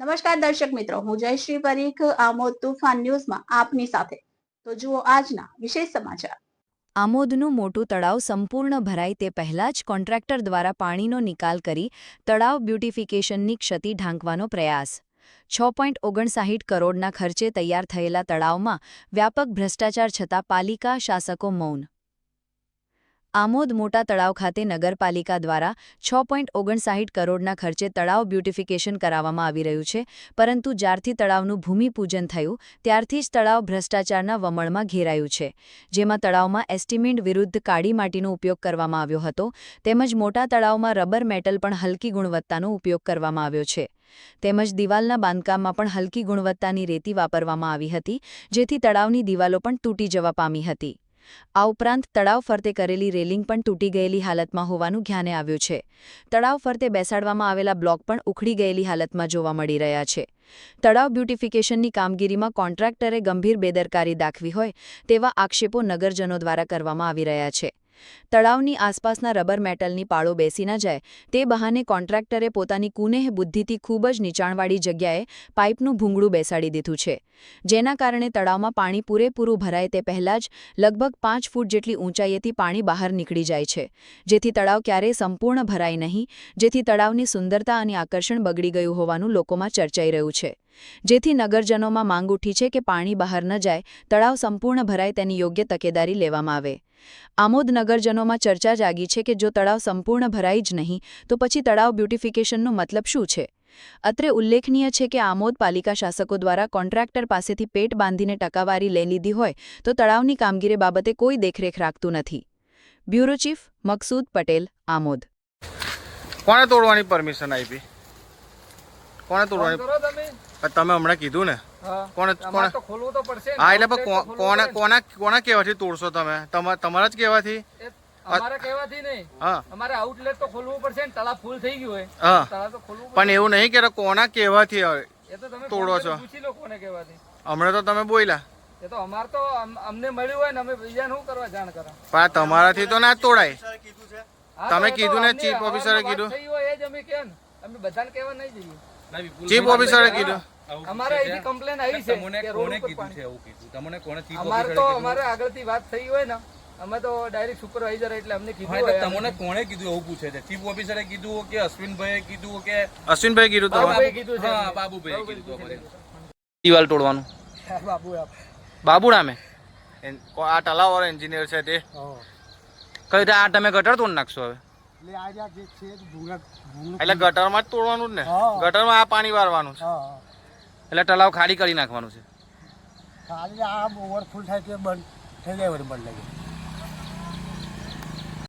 નમસ્કાર દર્શક મિત્રો, હું જયશ્રી પરીખ આમોદ તુફાન ન્યૂઝમાં આપની સાથે. તો જુઓ આજના વિશેષ સમાચાર. આમોદનું મોટું તળાવ સંપૂર્ણ ભરાય તે પહેલા જ કોન્ટ્રાક્ટર દ્વારા પાણીનો નિકાલ કરી તળાવ બ્યુટિફિકેશનની ક્ષતિ ઢાંકવાનો પ્રયાસ. 6.59 કરોડના ખર્ચે તૈયાર થયેલા તળાવમાં વ્યાપક ભ્રષ્ટાચાર છતાં પાલિકા શાસકો મૌન. આમોદ મોટા તળાવ ખાતે નગરપાલિકા દ્વારા 6.59 કરોડના ખર્ચે તળાવ બ્યુટિફિકેશન કરાવવામાં આવી રહ્યું છે, પરંતુ જ્યારથી તળાવનું ભૂમિપૂજન થયું ત્યારથી જ તળાવ ભ્રષ્ટાચારના વમળમાં ઘેરાયું છે, જેમાં તળાવમાં એસ્ટિમેન્ટ વિરુદ્ધ કાળી માટીનો ઉપયોગ કરવામાં આવ્યો હતો, તેમજ મોટા તળાવમાં રબર મેટલ પણ હલકી ગુણવત્તાનો ઉપયોગ કરવામાં આવ્યો છે. તેમજ દિવાલના બાંધકામમાં પણ હલકી ગુણવત્તાની રેતી વાપરવામાં આવી હતી, જેથી તળાવની દિવાલો પણ તૂટી જવા પામી હતી. આ ઉપરાંત તળાવ ફરતે કરેલી રેલિંગ પણ તૂટી ગયેલી હાલતમાં હોવાનું ધ્યાને આવ્યું છે. તળાવ ફરતે બેસાડવામાં આવેલા બ્લોક પણ ઉખડી ગયેલી હાલતમાં જોવા મળી રહ્યા છે. તળાવ બ્યુટિફિકેશનની કામગીરીમાં કોન્ટ્રાક્ટરે ગંભીર બેદરકારી દાખવી હોય તેવા આક્ષેપો નગરજનો દ્વારા કરવામાં આવી રહ્યા છે. તળાવની આસપાસના રબર મેટલની પાળો બેસી ન જાય તે બહાને કોન્ટ્રાક્ટરે પોતાની કુનેહ બુદ્ધિથી ખૂબ જ નીચાણવાળી જગ્યાએ પાઇપનું ભૂંગળું બેસાડી દીધું છે, જેના કારણે તળાવમાં પાણી પૂરેપૂરું ભરાય તે પહેલાં જ લગભગ 5 ફૂટ જેટલી ઊંચાઈએથી પાણી બહાર નીકળી જાય છે, જેથી તળાવ ક્યારેય સંપૂર્ણ ભરાય નહીં, જેથી તળાવની સુંદરતા અને આકર્ષણ બગડી ગયું હોવાનું લોકોમાં ચર્ચાઈ રહ્યું છે. જેથી નગરજનોમાં માંગ ઉઠી છે કે પાણી બહાર ન જાય, તળાવ સંપૂર્ણ ભરાય તેની યોગ્ય તકેદારી લેવામાં આવે. આમોદ નગરજનોમાં ચર્ચા જાગી છે કે જો તળાવ સંપૂર્ણ ભરાય જ નહીં તો પછી તળાવ બ્યુટિફિકેશનનો મતલબ શું છે? અત્રે ઉલ્લેખનીય છે કે આમોદ પાલિકા શાસકો દ્વારા કોન્ટ્રાક્ટર પાસેથી પેટ બાંધીને ટકાવારી લઈ લીધી હોય તો તળાવની કામગીરી બાબતે કોઈ દેખરેખ રાખતું નથી. Bureau chief Maqsood Patel, Amod. કોણે તોડવાની પરમિશન આપી? કોણે તોડવાની? તમે હમણાં કીધું ને. કોને તો ખોલવું તો પડશે. હા, એટલે કોના કહેવાથી તોડશો તમે? તમારા જ કહેવાથી? અમારા કહેવાથી નહીં. હા, અમારે આઉટલેટ તો ખોલવું પડશે ને. તળાવ ફૂલ થઈ ગયું હોય. હા, તળાવ તો ખોલવું. પણ એવું નહીં કે કોના કહેવાથી તોડો છો? પૂછી લો કોને કહેવાથી. હમણાં તો તમે બોલ્યા. એ તો અમાર તો અમને મળ્યું હોય ને અમે બીજાને શું કરવા જાણ કરા. પણ તમારાથી તો ના તોડાય. તમે કીધું ને, ચીફ ઓફિસરે કીધું. એ જ અમે કેમ અમે બધાને કહેવા નહીં જઈએ. ચીફ ઓફિસરે કીધું. અમારે અહીંથી કમ્પ્લેન આવી છે કે રોડ ઉપર પાણી. એવું કીધું તમને? કોણે ચીફ ઓફિસરે કીધું? અમારે તો અમારે આગળથી વાત થઈ હોય ને, અમે તો ડાયરેક્ટ સુપરવાઇઝર એટલે અમને કીધું હોય. તમને કોણે કીધું એવું પૂછે છે? ચીફ ઓફિસરે કીધું કે અશ્વિનભાઈએ કીધું કે? અશ્વિનભાઈ કીધું. બાબુભાઈ કીધું છે. હા, બાબુભાઈ કીધું. દિવાલ તોડવાનું બાબુ નામે આ તળાવ વાળો એન્જિનિયર છે તે કઈ રીતે આ તમે ગટર તોડ નાખશો હવે? એટલે ગટરમાં જ તોડવાનું જ ને. ગટરમાં આ પાણી વારવાનું છે એટલે તળાવ ખાલી કરી નાખવાનું છે. ખાલી આ ઓવરફુલ થાય તે બંધ થઈ જાય, બંધ લાગે.